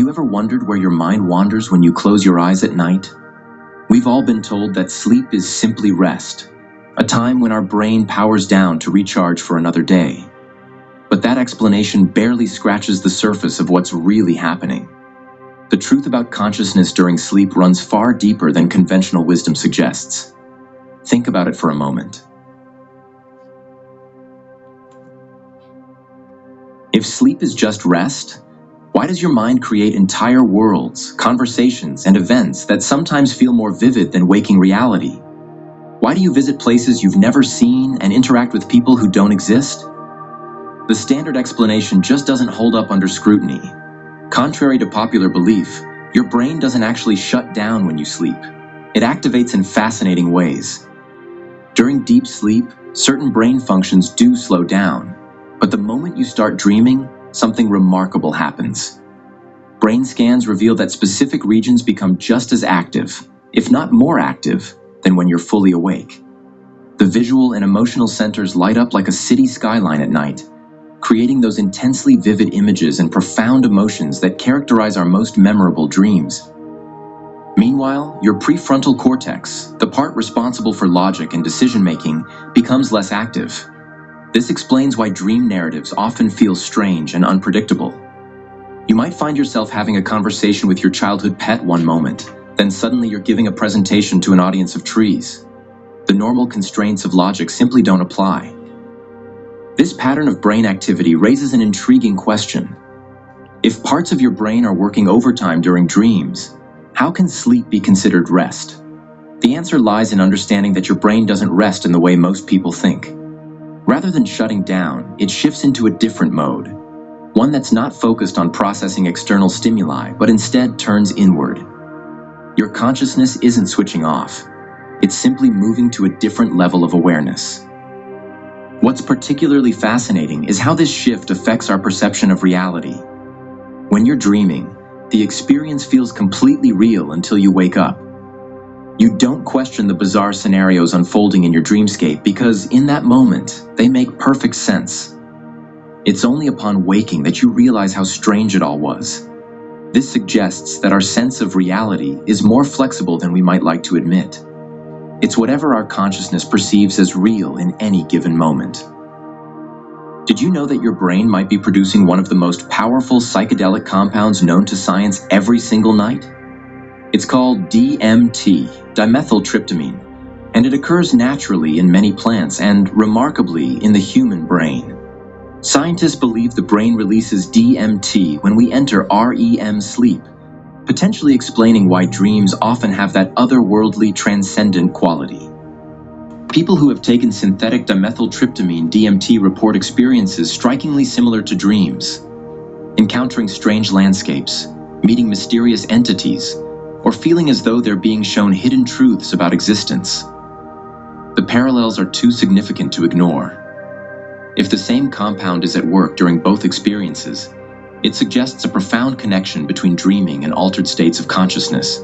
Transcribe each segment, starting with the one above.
you ever wondered where your mind wanders when you close your eyes at night? We've all been told that sleep is simply rest, a time when our brain powers down to recharge for another day. But that explanation barely scratches the surface of what's really happening. The truth about consciousness during sleep runs far deeper than conventional wisdom suggests. Think about it for a moment. If sleep is just rest, why does your mind create entire worlds, conversations, and events that sometimes feel more vivid than waking reality? Why do you visit places you've never seen and interact with people who don't exist? The standard explanation just doesn't hold up under scrutiny. Contrary to popular belief, your brain doesn't actually shut down when you sleep. It activates in fascinating ways. During deep sleep, certain brain functions do slow down, but the moment you start dreaming, something remarkable happens. Brain scans reveal that specific regions become just as active, if not more active, than when you're fully awake. The visual and emotional centers light up like a city skyline at night, creating those intensely vivid images and profound emotions that characterize our most memorable dreams. Meanwhile, your prefrontal cortex, the part responsible for logic and decision-making, becomes less active. This explains why dream narratives often feel strange and unpredictable. You might find yourself having a conversation with your childhood pet one moment, then suddenly you're giving a presentation to an audience of trees. The normal constraints of logic simply don't apply. This pattern of brain activity raises an intriguing question. If parts of your brain are working overtime during dreams, how can sleep be considered rest? The answer lies in understanding that your brain doesn't rest in the way most people think. Rather than shutting down, it shifts into a different mode, one that's not focused on processing external stimuli, but instead turns inward. Your consciousness isn't switching off. It's simply moving to a different level of awareness. What's particularly fascinating is how this shift affects our perception of reality. When you're dreaming, the experience feels completely real until you wake up. You don't question the bizarre scenarios unfolding in your dreamscape because, in that moment, they make perfect sense. It's only upon waking that you realize how strange it all was. This suggests that our sense of reality is more flexible than we might like to admit. It's whatever our consciousness perceives as real in any given moment. Did you know that your brain might be producing one of the most powerful psychedelic compounds known to science every single night? It's called DMT, dimethyltryptamine, and it occurs naturally in many plants and, remarkably, in the human brain. Scientists believe the brain releases DMT when we enter REM sleep, potentially explaining why dreams often have that otherworldly, transcendent quality. People who have taken synthetic dimethyltryptamine DMT report experiences strikingly similar to dreams, encountering strange landscapes, meeting mysterious entities, or feeling as though they're being shown hidden truths about existence. The parallels are too significant to ignore. If the same compound is at work during both experiences, it suggests a profound connection between dreaming and altered states of consciousness.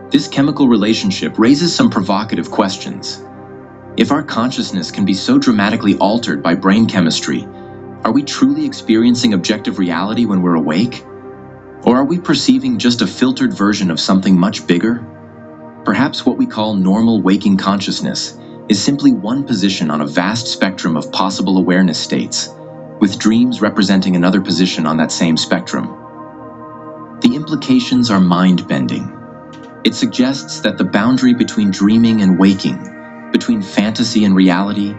This chemical relationship raises some provocative questions. If our consciousness can be so dramatically altered by brain chemistry, are we truly experiencing objective reality when we're awake? Or are we perceiving just a filtered version of something much bigger? Perhaps what we call normal waking consciousness is simply one position on a vast spectrum of possible awareness states, with dreams representing another position on that same spectrum. The implications are mind-bending. It suggests that the boundary between dreaming and waking, between fantasy and reality,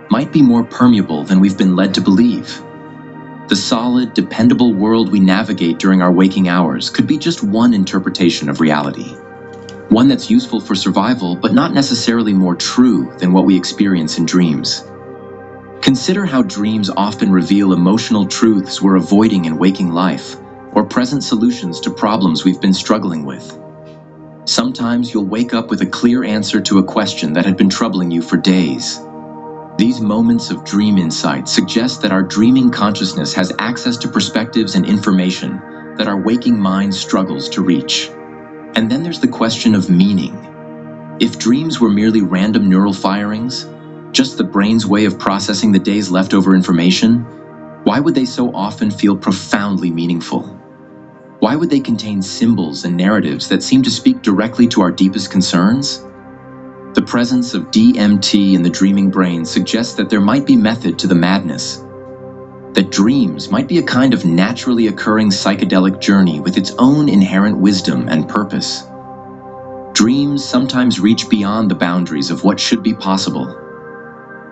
might be more permeable than we've been led to believe. The solid, dependable world we navigate during our waking hours could be just one interpretation of reality. One that's useful for survival, but not necessarily more true than what we experience in dreams. Consider how dreams often reveal emotional truths we're avoiding in waking life, or present solutions to problems we've been struggling with. Sometimes you'll wake up with a clear answer to a question that had been troubling you for days. These moments of dream insight suggest that our dreaming consciousness has access to perspectives and information that our waking mind struggles to reach. And then there's the question of meaning. If dreams were merely random neural firings, just the brain's way of processing the day's leftover information, why would they so often feel profoundly meaningful? Why would they contain symbols and narratives that seem to speak directly to our deepest concerns? The presence of DMT in the dreaming brain suggests that there might be method to the madness, that dreams might be a kind of naturally occurring psychedelic journey with its own inherent wisdom and purpose. Dreams sometimes reach beyond the boundaries of what should be possible.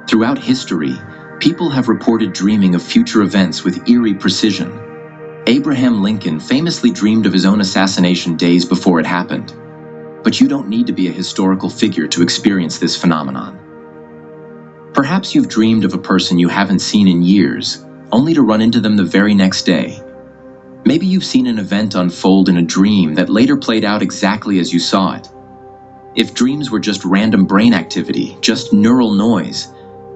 Throughout history, people have reported dreaming of future events with eerie precision. Abraham Lincoln famously dreamed of his own assassination days before it happened. But you don't need to be a historical figure to experience this phenomenon. Perhaps you've dreamed of a person you haven't seen in years, only to run into them the very next day. Maybe you've seen an event unfold in a dream that later played out exactly as you saw it. If dreams were just random brain activity, just neural noise,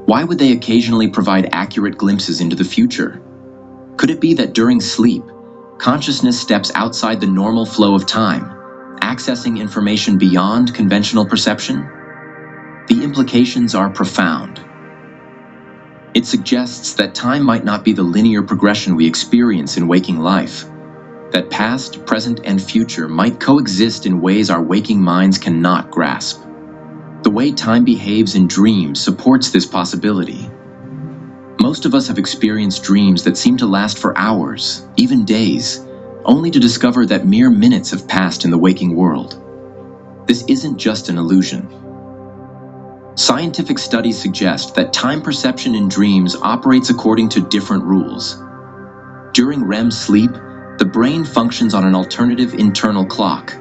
why would they occasionally provide accurate glimpses into the future? Could it be that during sleep, consciousness steps outside the normal flow of time, accessing information beyond conventional perception? The implications are profound. It suggests that time might not be the linear progression we experience in waking life, that past, present, and future might coexist in ways our waking minds cannot grasp. The way time behaves in dreams supports this possibility. Most of us have experienced dreams that seem to last for hours, even days, only to discover that mere minutes have passed in the waking world. This isn't just an illusion. Scientific studies suggest that time perception in dreams operates according to different rules. During REM sleep, the brain functions on an alternative internal clock.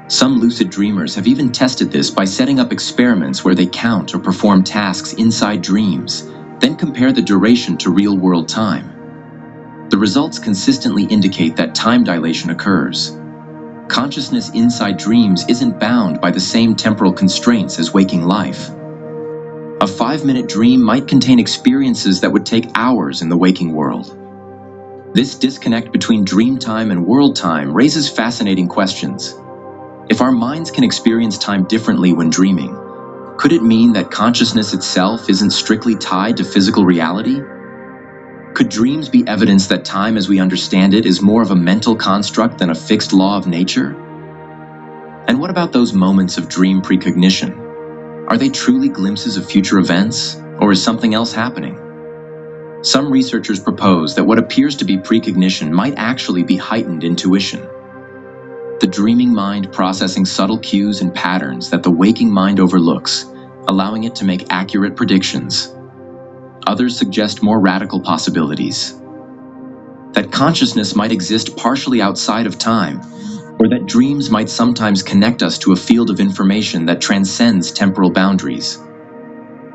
Some lucid dreamers have even tested this by setting up experiments where they count or perform tasks inside dreams, then compare the duration to real-world time. The results consistently indicate that time dilation occurs. Consciousness inside dreams isn't bound by the same temporal constraints as waking life. A 5-minute dream might contain experiences that would take hours in the waking world. This disconnect between dream time and world time raises fascinating questions. If our minds can experience time differently when dreaming, could it mean that consciousness itself isn't strictly tied to physical reality? Could dreams be evidence that time as we understand it is more of a mental construct than a fixed law of nature? And what about those moments of dream precognition? Are they truly glimpses of future events, or is something else happening? Some researchers propose that what appears to be precognition might actually be heightened intuition. The dreaming mind processing subtle cues and patterns that the waking mind overlooks, allowing it to make accurate predictions. Others suggest more radical possibilities. That consciousness might exist partially outside of time, or that dreams might sometimes connect us to a field of information that transcends temporal boundaries.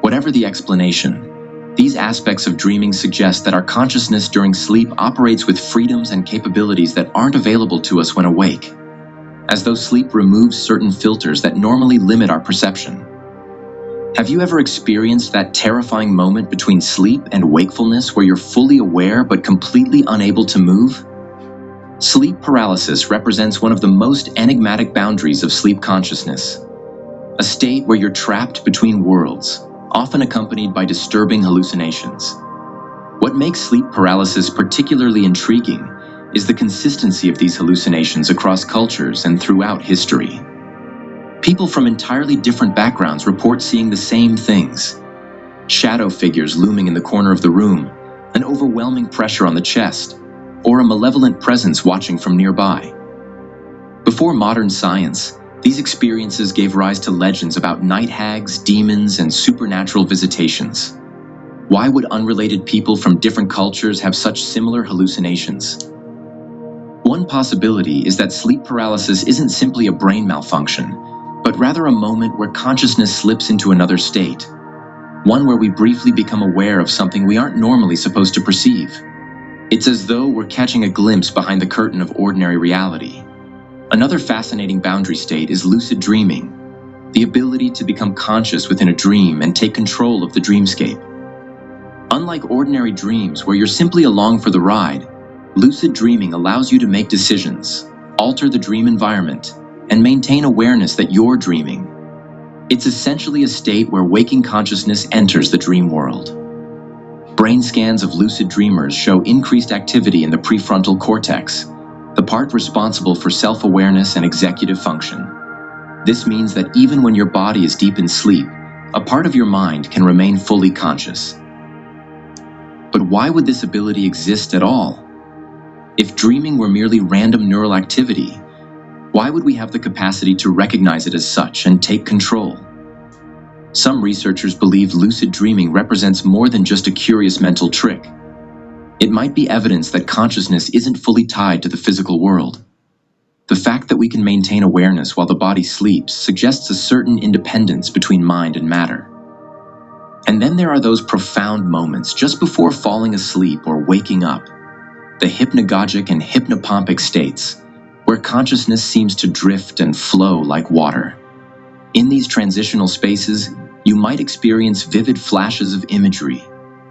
Whatever the explanation, these aspects of dreaming suggest that our consciousness during sleep operates with freedoms and capabilities that aren't available to us when awake, as though sleep removes certain filters that normally limit our perception. Have you ever experienced that terrifying moment between sleep and wakefulness where you're fully aware but completely unable to move? Sleep paralysis represents one of the most enigmatic boundaries of sleep consciousness, a state where you're trapped between worlds, often accompanied by disturbing hallucinations. What makes sleep paralysis particularly intriguing is the consistency of these hallucinations across cultures and throughout history. People from entirely different backgrounds report seeing the same things: shadow figures looming in the corner of the room, an overwhelming pressure on the chest, or a malevolent presence watching from nearby. Before modern science, these experiences gave rise to legends about night hags, demons, and supernatural visitations. Why would unrelated people from different cultures have such similar hallucinations? One possibility is that sleep paralysis isn't simply a brain malfunction, but rather a moment where consciousness slips into another state, one where we briefly become aware of something we aren't normally supposed to perceive. It's as though we're catching a glimpse behind the curtain of ordinary reality. Another fascinating boundary state is lucid dreaming, the ability to become conscious within a dream and take control of the dreamscape. Unlike ordinary dreams where you're simply along for the ride, lucid dreaming allows you to make decisions, alter the dream environment, and maintain awareness that you're dreaming. It's essentially a state where waking consciousness enters the dream world. Brain scans of lucid dreamers show increased activity in the prefrontal cortex, the part responsible for self-awareness and executive function. This means that even when your body is deep in sleep, a part of your mind can remain fully conscious. But why would this ability exist at all? If dreaming were merely random neural activity, why would we have the capacity to recognize it as such and take control? Some researchers believe lucid dreaming represents more than just a curious mental trick. It might be evidence that consciousness isn't fully tied to the physical world. The fact that we can maintain awareness while the body sleeps suggests a certain independence between mind and matter. And then there are those profound moments just before falling asleep or waking up, the hypnagogic and hypnopompic states, where consciousness seems to drift and flow like water. In these transitional spaces, you might experience vivid flashes of imagery,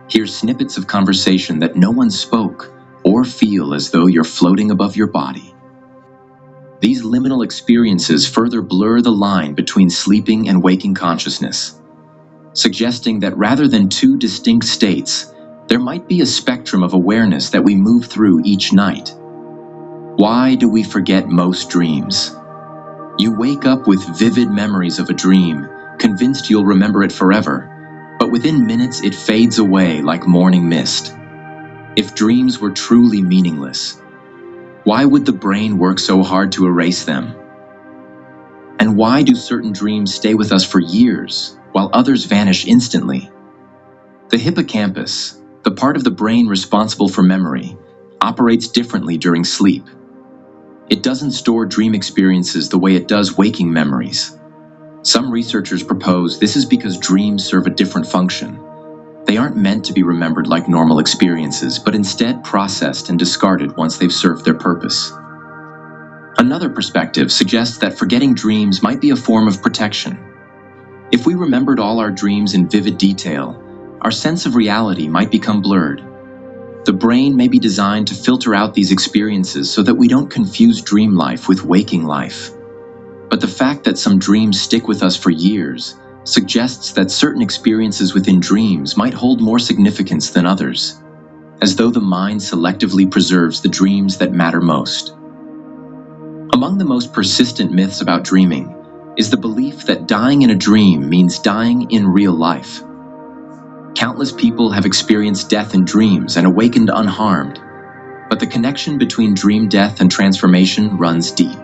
hear snippets of conversation that no one spoke, or feel as though you're floating above your body. These liminal experiences further blur the line between sleeping and waking consciousness, suggesting that rather than two distinct states, there might be a spectrum of awareness that we move through each night. Why do we forget most dreams? You wake up with vivid memories of a dream, convinced you'll remember it forever, but within minutes it fades away like morning mist. If dreams were truly meaningless, why would the brain work so hard to erase them? And why do certain dreams stay with us for years, while others vanish instantly? The hippocampus, the part of the brain responsible for memory, operates differently during sleep. It doesn't store dream experiences the way it does waking memories. Some researchers propose this is because dreams serve a different function. They aren't meant to be remembered like normal experiences, but instead processed and discarded once they've served their purpose. Another perspective suggests that forgetting dreams might be a form of protection. If we remembered all our dreams in vivid detail, our sense of reality might become blurred. The brain may be designed to filter out these experiences so that we don't confuse dream life with waking life. But the fact that some dreams stick with us for years suggests that certain experiences within dreams might hold more significance than others, as though the mind selectively preserves the dreams that matter most. Among the most persistent myths about dreaming is the belief that dying in a dream means dying in real life. Countless people have experienced death in dreams and awakened unharmed, but the connection between dream death and transformation runs deep.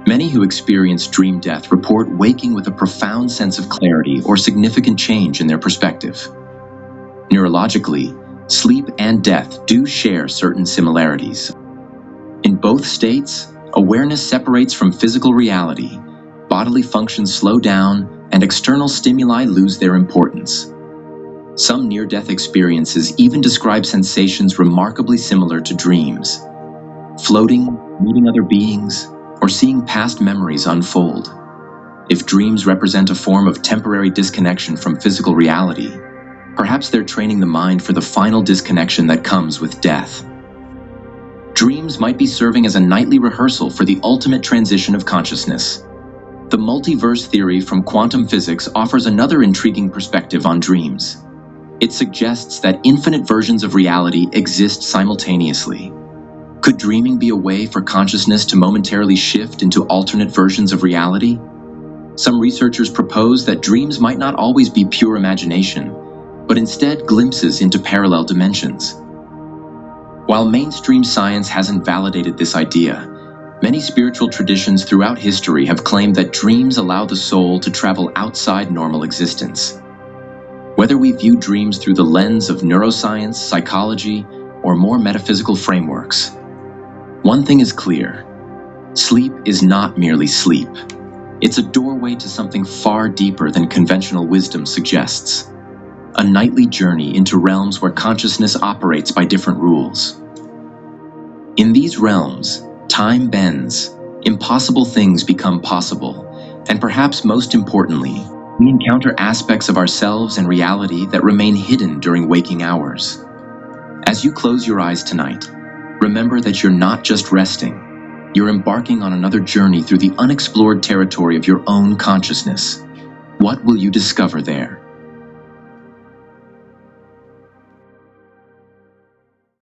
Many who experience dream death report waking with a profound sense of clarity or significant change in their perspective. Neurologically, sleep and death do share certain similarities. In both states, awareness separates from physical reality, bodily functions slow down, and external stimuli lose their importance. Some near-death experiences even describe sensations remarkably similar to dreams. Floating, meeting other beings, or seeing past memories unfold. If dreams represent a form of temporary disconnection from physical reality, perhaps they're training the mind for the final disconnection that comes with death. Dreams might be serving as a nightly rehearsal for the ultimate transition of consciousness. The multiverse theory from quantum physics offers another intriguing perspective on dreams. It suggests that infinite versions of reality exist simultaneously. Could dreaming be a way for consciousness to momentarily shift into alternate versions of reality? Some researchers propose that dreams might not always be pure imagination, but instead glimpses into parallel dimensions. While mainstream science hasn't validated this idea, many spiritual traditions throughout history have claimed that dreams allow the soul to travel outside normal existence. Whether we view dreams through the lens of neuroscience, psychology, or more metaphysical frameworks, one thing is clear: sleep is not merely sleep. It's a doorway to something far deeper than conventional wisdom suggests. A nightly journey into realms where consciousness operates by different rules. In these realms, time bends, impossible things become possible, and perhaps most importantly, we encounter aspects of ourselves and reality that remain hidden during waking hours. As you close your eyes tonight, remember that you're not just resting. You're embarking on another journey through the unexplored territory of your own consciousness. What will you discover there?